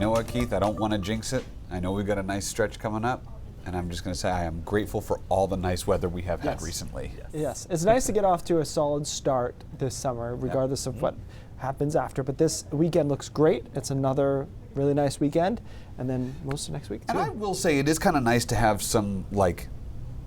know what, Keith? I don't want to jinx it. I know we've got a nice stretch coming up. And I'm just going to say I am grateful for all the nice weather we have had recently. Yes, it's nice to get off to a solid start this summer, regardless of what happens after. But this weekend looks great. It's another really nice weekend, and then most of next week too. And I will say it is kind of nice to have some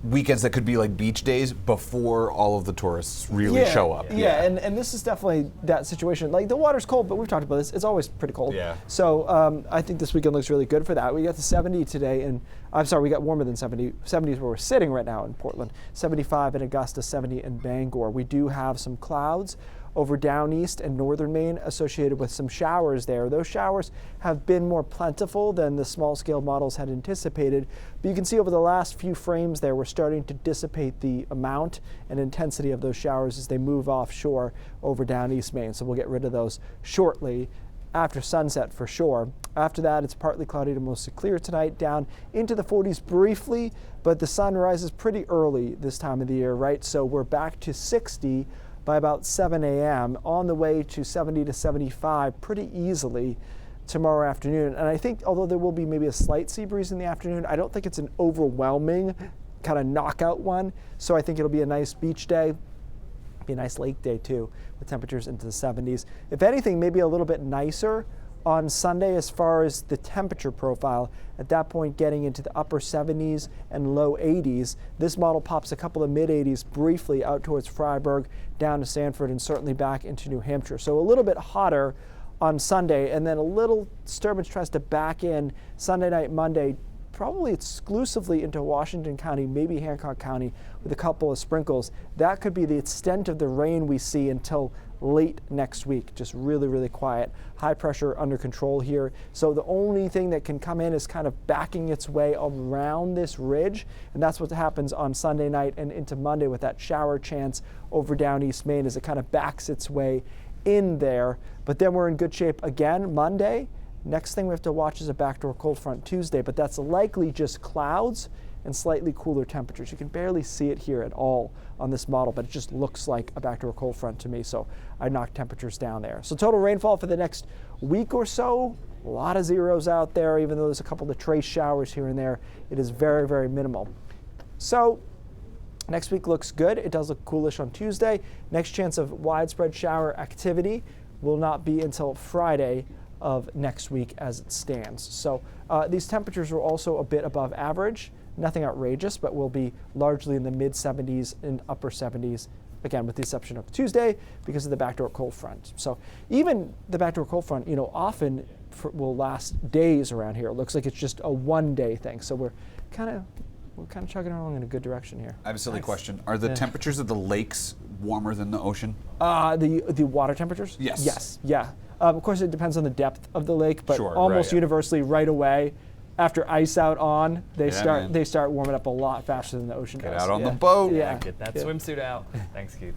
weekends that could be like beach days before all of the tourists really show up. Yeah, and this is definitely that situation. Like, the water's cold, but we've talked about this. It's always pretty cold. Yeah. So I think this weekend looks really good for that. We got to 70 today, and I'm sorry, we got warmer than 70. 70 is where we're sitting right now in Portland. 75 in Augusta, 70 in Bangor. We do have some clouds over down east and northern Maine associated with some showers there. Those showers have been more plentiful than the small-scale models had anticipated, but you can see over the last few frames there, we're starting to dissipate the amount and intensity of those showers as they move offshore over down east Maine. So we'll get rid of those shortly after sunset for sure. After that, it's partly cloudy to mostly clear tonight, down into the 40s briefly, but the sun rises pretty early this time of the year, right? So we're back to 60 by about 7 a.m., on the way to 70 to 75 pretty easily tomorrow afternoon. And I think, although there will be maybe a slight sea breeze in the afternoon, I don't think it's an overwhelming kind of knockout one. So I think it'll be a nice beach day, be a nice lake day too, with temperatures into the 70s. If anything, maybe a little bit nicer on Sunday as far as the temperature profile. At that point, getting into the upper 70s and low 80s. This model pops a couple of mid 80s briefly out towards Freiburg, down to Sanford, and certainly back into New Hampshire. So a little bit hotter on Sunday, and then a little disturbance tries to back in Sunday night, Monday, probably exclusively into Washington County, maybe Hancock County, with a couple of sprinkles. That could be the extent of the rain we see until late next week. Just really, really quiet. High pressure under control here. So the only thing that can come in is kind of backing its way around this ridge, and that's what happens on Sunday night and into Monday with that shower chance over down East Maine as it kind of backs its way in there. But then we're in good shape again Monday. Next thing we have to watch is a backdoor cold front Tuesday, but that's likely just clouds and slightly cooler temperatures. You can barely see it here at all on this model, but it just looks like a backdoor cold front to me, so I knocked temperatures down there. So total rainfall for the next week or so, a lot of zeros out there, even though there's a couple of trace showers here and there. It is very, very minimal. So next week looks good. It does look coolish on Tuesday. Next chance of widespread shower activity will not be until Friday of next week as it stands. So these temperatures are also a bit above average. Nothing outrageous, but will be largely in the mid 70s and upper 70s, again, with the exception of Tuesday because of the backdoor cold front. So even the backdoor cold front, often will last days around here. It looks like it's just a one-day thing. So we're kind of chugging along in a good direction here. I have a silly question. Are the temperatures of the lakes warmer than the ocean? The water temperatures? Yes. Yes, yeah. Of course, it depends on the depth of the lake, but Sure, almost right, universally right away, after ice out on, they start warming up a lot faster than the ocean does. Get out on the boat. Yeah. Get that swimsuit out. Thanks, Keith.